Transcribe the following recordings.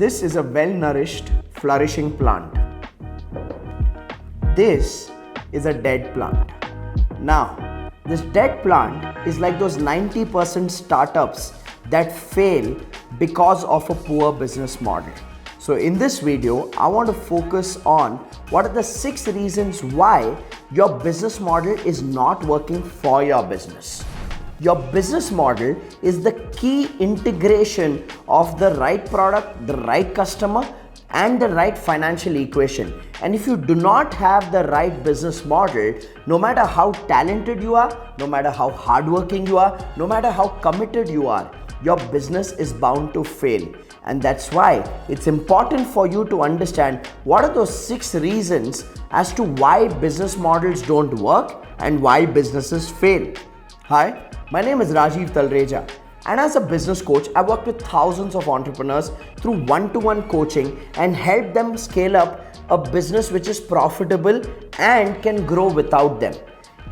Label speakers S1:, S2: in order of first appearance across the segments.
S1: This is a well-nourished, flourishing plant. This is a dead plant. Now, this dead plant is like those 90% startups that fail because of a poor business model. So in this video, I want to focus on what are the 6 reasons why your business model is not working for your business. Your business model is the key integration of the right product, the right customer, and the right financial equation. And if you do not have the right business model, no matter how talented you are, no matter how hardworking you are, no matter how committed you are, your business is bound to fail. And that's why it's important for you to understand what are those 6 reasons as to why business models don't work and why businesses fail. Hi, my name is Rajiv Talreja, and as a business coach, I work with thousands of entrepreneurs through one-to-one coaching and help them scale up a business which is profitable and can grow without them.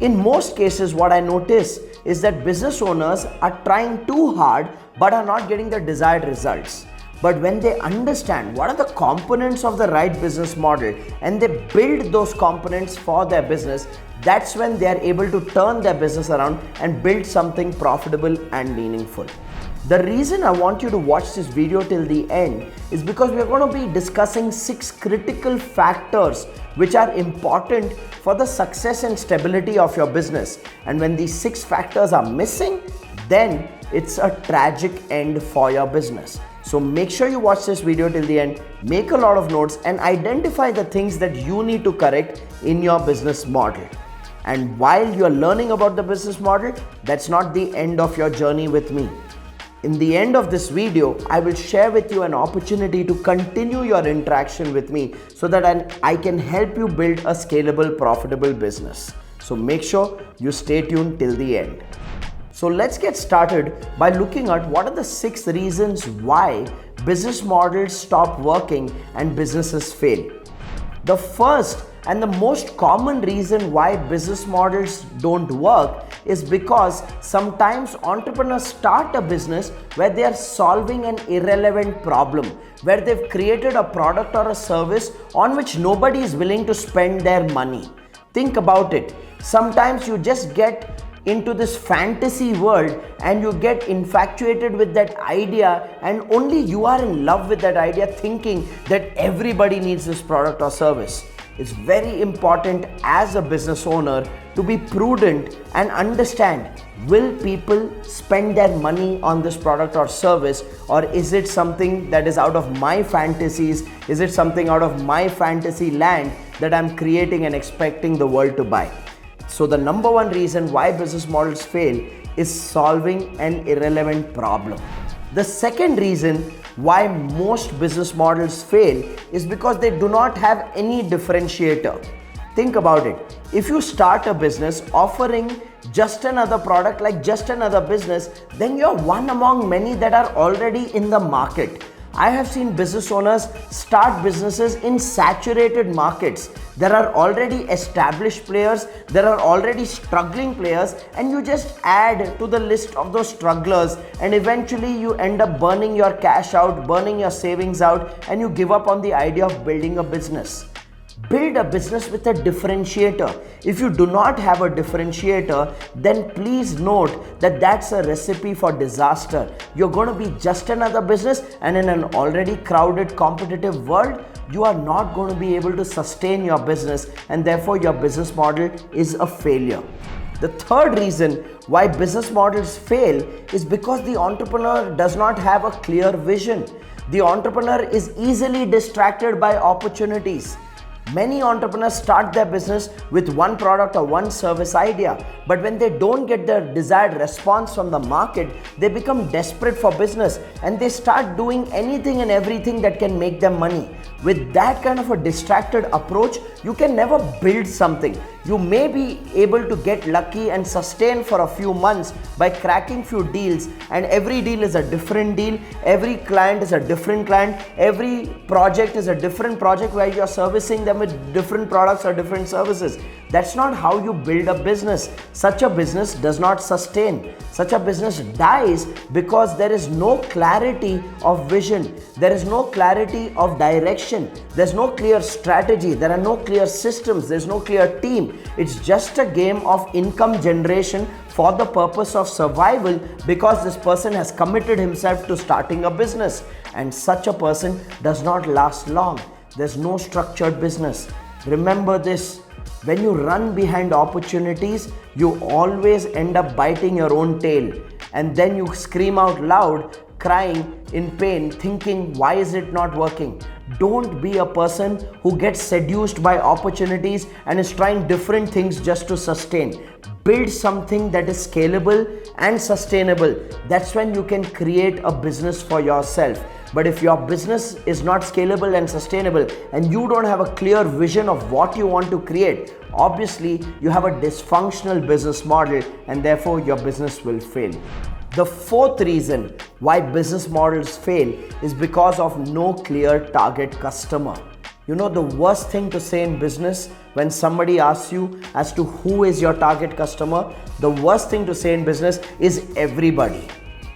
S1: In most cases, what I notice is that business owners are trying too hard but are not getting the desired results. But when they understand what are the components of the right business model and they build those components for their business, that's when they are able to turn their business around and build something profitable and meaningful. The reason I want you to watch this video till the end is because we are going to be discussing 6 critical factors which are important for the success and stability of your business. And when these 6 factors are missing, then it's a tragic end for your business. So make sure you watch this video till the end, make a lot of notes and identify the things that you need to correct in your business model. And while you're learning about the business model, that's not the end of your journey with me. In the end of this video, I will share with you an opportunity to continue your interaction with me so that I can help you build a scalable, profitable business. So make sure you stay tuned till the end. So let's get started by looking at what are the 6 reasons why business models stop working and businesses fail. The first and the most common reason why business models don't work is because sometimes entrepreneurs start a business where they are solving an irrelevant problem, where they've created a product or a service on which nobody is willing to spend their money. Think about it. Sometimes you just get into this fantasy world and you get infatuated with that idea and only you are in love with that idea, thinking that everybody needs this product or service. It's very important as a business owner to be prudent and understand, will people spend their money on this product or service, or is it something that is out of my fantasies? Is it something out of my fantasy land that I'm creating and expecting the world to buy? So the number one reason why business models fail is solving an irrelevant problem. The second reason why most business models fail is because they do not have any differentiator. Think about it. If you start a business offering just another product like just another business, then you're one among many that are already in the market. I have seen business owners start businesses in saturated markets. There are already established players, there are already struggling players, and you just add to the list of those strugglers, and eventually you end up burning your cash out, burning your savings out, and you give up on the idea of building a business. Build a business with a differentiator. If you do not have a differentiator, then please note that that's a recipe for disaster. You're going to be just another business, and in an already crowded, competitive world, you are not going to be able to sustain your business, and therefore your business model is a failure. The third reason why business models fail is because the entrepreneur does not have a clear vision. The entrepreneur is easily distracted by opportunities. Many entrepreneurs start their business with one product or one service idea, but when they don't get the desired response from the market, they become desperate for business and they start doing anything and everything that can make them money. With that kind of a distracted approach, you can never build something. You may be able to get lucky and sustain for a few months by cracking few deals, and every deal is a different deal, every client is a different client, every project is a different project where you are servicing them with different products or different services. That's not how you build a business. Such a business does not sustain. Such a business dies because there is no clarity of vision. There is no clarity of direction. There's no clear strategy. There are no clear systems. There's no clear team. It's just a game of income generation for the purpose of survival because this person has committed himself to starting a business. And such a person does not last long. There's no structured business. Remember this. When you run behind opportunities, you always end up biting your own tail, and then you scream out loud, crying in pain, thinking, why is it not working? Don't be a person who gets seduced by opportunities and is trying different things just to sustain. Build something that is scalable and sustainable. That's when you can create a business for yourself. But if your business is not scalable and sustainable and you don't have a clear vision of what you want to create, obviously you have a dysfunctional business model and therefore your business will fail. The fourth reason why business models fail is because of no clear target customer. You know, the worst thing to say in business when somebody asks you as to who is your target customer, the worst thing to say in business is everybody.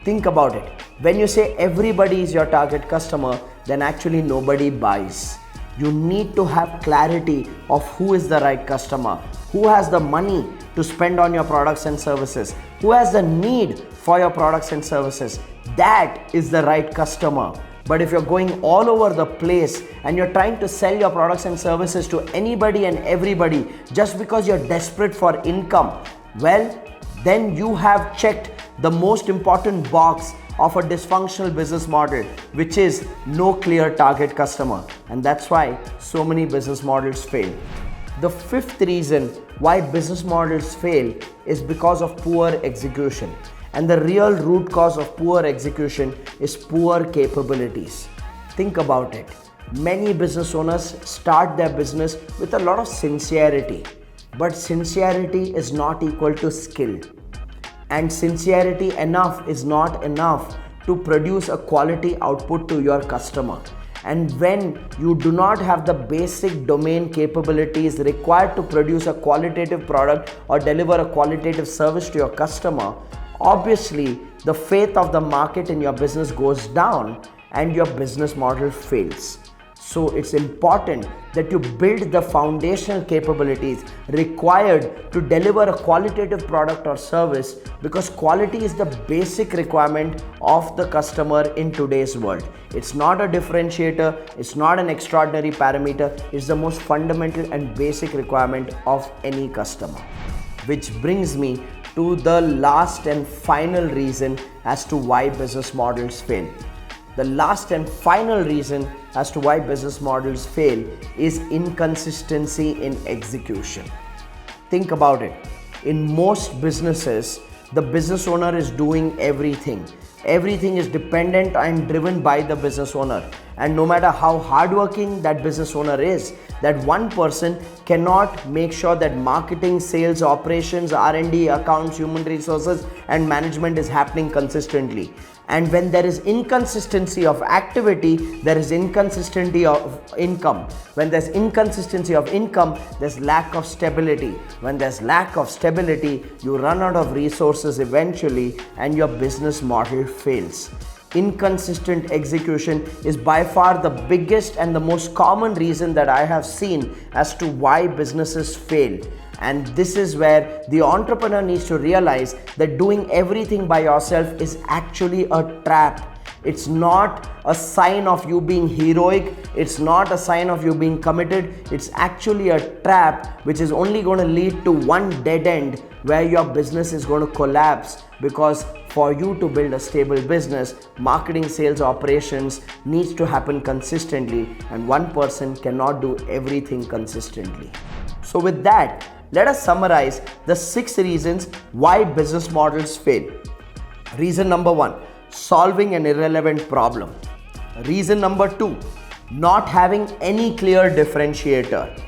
S1: Think about it. When you say everybody is your target customer, then actually nobody buys. You need to have clarity of who is the right customer, who has the money to spend on your products and services, who has the need for your products and services. That is the right customer. But if you're going all over the place and you're trying to sell your products and services to anybody and everybody just because you're desperate for income, well, then you have checked the most important box of a dysfunctional business model, which is no clear target customer. And that's why so many business models fail. The fifth reason why business models fail is because of poor execution. And the real root cause of poor execution is poor capabilities. Think about it. Many business owners start their business with a lot of sincerity, but sincerity is not equal to skill. And sincerity enough is not enough to produce a quality output to your customer. And when you do not have the basic domain capabilities required to produce a qualitative product or deliver a qualitative service to your customer, obviously the faith of the market in your business goes down and your business model fails. So it's important that you build the foundational capabilities required to deliver a qualitative product or service, because quality is the basic requirement of the customer in today's world. It's not a differentiator, it's not an extraordinary parameter, it's the most fundamental and basic requirement of any customer. Which brings me to the last and final reason as to why business models fail. The last and final reason as to why business models fail is inconsistency in execution. Think about it. In most businesses, the business owner is doing everything. Everything is dependent and driven by the business owner. And no matter how hardworking that business owner is, that one person cannot make sure that marketing, sales, operations, R&D, accounts, human resources, and management is happening consistently. And when there is inconsistency of activity, there is inconsistency of income. When there's inconsistency of income, there's lack of stability. When there's lack of stability, you run out of resources eventually and your business model fails. Inconsistent execution is by far the biggest and the most common reason that I have seen as to why businesses fail. And this is where the entrepreneur needs to realize that doing everything by yourself is actually a trap. It's not a sign of you being heroic. It's not a sign of you being committed. It's actually a trap which is only going to lead to one dead end where your business is going to collapse, because for you to build a stable business, marketing, sales, operations needs to happen consistently, and one person cannot do everything consistently. So with that, let us summarize the 6 reasons why business models fail. Reason number 1, solving an irrelevant problem. Reason number 2, not having any clear differentiator.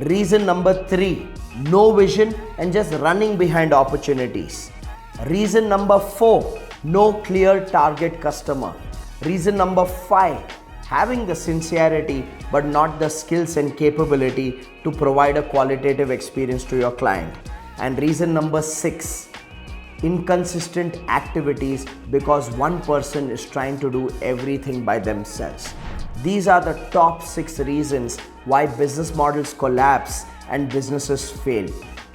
S1: Reason number 3, no vision and just running behind opportunities. Reason number 4, no clear target customer. Reason number 5, having the sincerity but not the skills and capability to provide a qualitative experience to your client. And reason number 6, inconsistent activities because one person is trying to do everything by themselves. These are the top 6 reasons why business models collapse and businesses fail.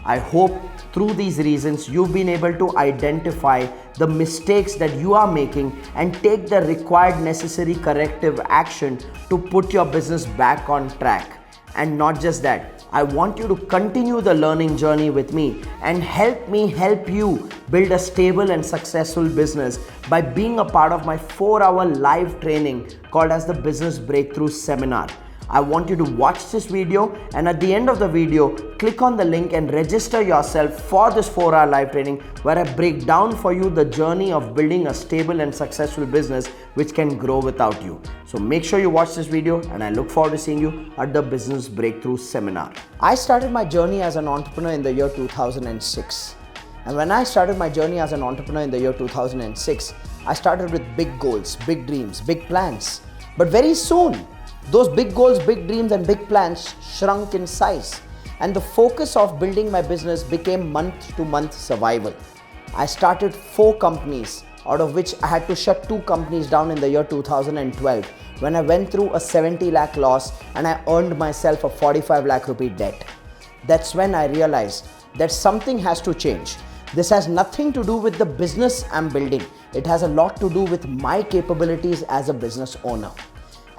S1: I hope through these reasons you've been able to identify the mistakes that you are making and take the required necessary corrective action to put your business back on track. And not just that, I want you to continue the learning journey with me and help me help you build a stable and successful business by being a part of my 4-hour live training called as the Business Breakthrough Seminar. I want you to watch this video, and at the end of the video, click on the link and register yourself for this 4-hour live training where I break down for you the journey of building a stable and successful business which can grow without you. So make sure you watch this video, and I look forward to seeing you at the Business Breakthrough Seminar. I started my journey as an entrepreneur in the year 2006. And when I started my journey as an entrepreneur in the year 2006, I started with big goals, big dreams, big plans. But very soon, those big goals, big dreams and big plans shrunk in size, and the focus of building my business became month-to-month survival. I started 4 companies, out of which I had to shut 2 companies down in the year 2012 when I went through a 70 lakh loss and I earned myself a 45 lakh rupee debt. That's when I realized that something has to change. This has nothing to do with the business I'm building. It has a lot to do with my capabilities as a business owner.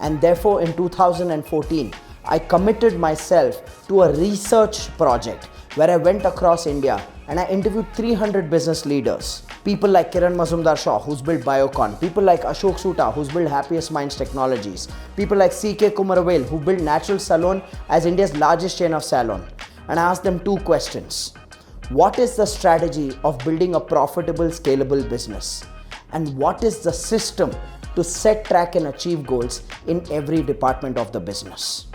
S1: And therefore in 2014, I committed myself to a research project where I went across India and I interviewed 300 business leaders. People like Kiran Mazumdar-Shaw, who's built Biocon. People like Ashok Soota, who's built Happiest Minds Technologies. People like C.K. Kumaravel, who built Natural Salon as India's largest chain of salon. And I asked them 2 questions. What is the strategy of building a profitable, scalable business? And what is the system to set, track and achieve goals in every department of the business?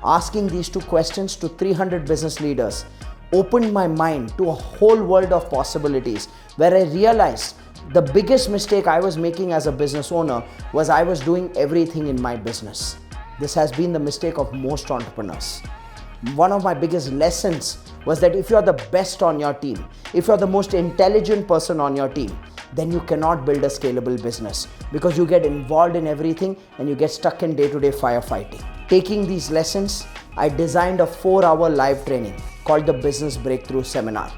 S1: Asking these 2 questions to 300 business leaders opened my mind to a whole world of possibilities, where I realized the biggest mistake I was making as a business owner was I was doing everything in my business. This has been the mistake of most entrepreneurs. One of my biggest lessons was that if you're the best on your team, if you're the most intelligent person on your team, then you cannot build a scalable business because you get involved in everything and you get stuck in day-to-day firefighting. Taking these lessons, I designed a 4-hour live training called the Business Breakthrough Seminar,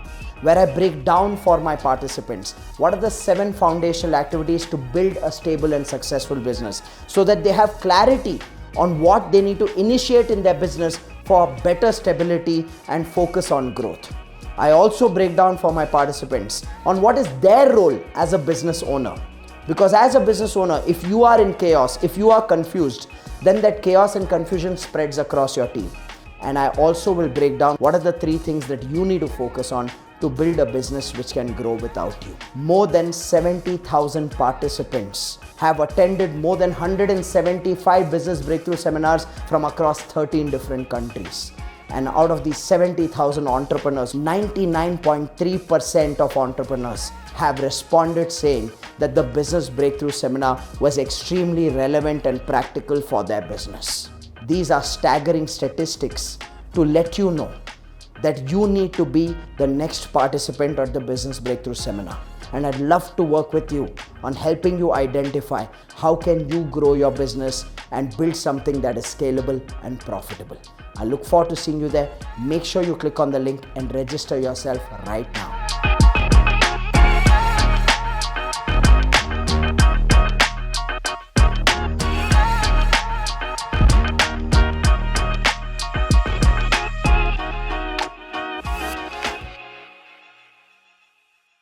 S1: where I break down for my participants what are the 7 foundational activities to build a stable and successful business so that they have clarity on what they need to initiate in their business for better stability and focus on growth. I also break down for my participants on what is their role as a business owner. Because as a business owner, if you are in chaos, if you are confused, then that chaos and confusion spreads across your team. And I also will break down what are the 3 things that you need to focus on to build a business which can grow without you. More than 70,000 participants have attended more than 175 business breakthrough seminars from across 13 different countries. And out of these 70,000 entrepreneurs, 99.3% of entrepreneurs have responded saying that the Business Breakthrough Seminar was extremely relevant and practical for their business. These are staggering statistics to let you know that you need to be the next participant at the Business Breakthrough Seminar. And I'd love to work with you on helping you identify how can you grow your business and build something that is scalable and profitable. I look forward to seeing you there. Make sure you click on the link and register yourself right now.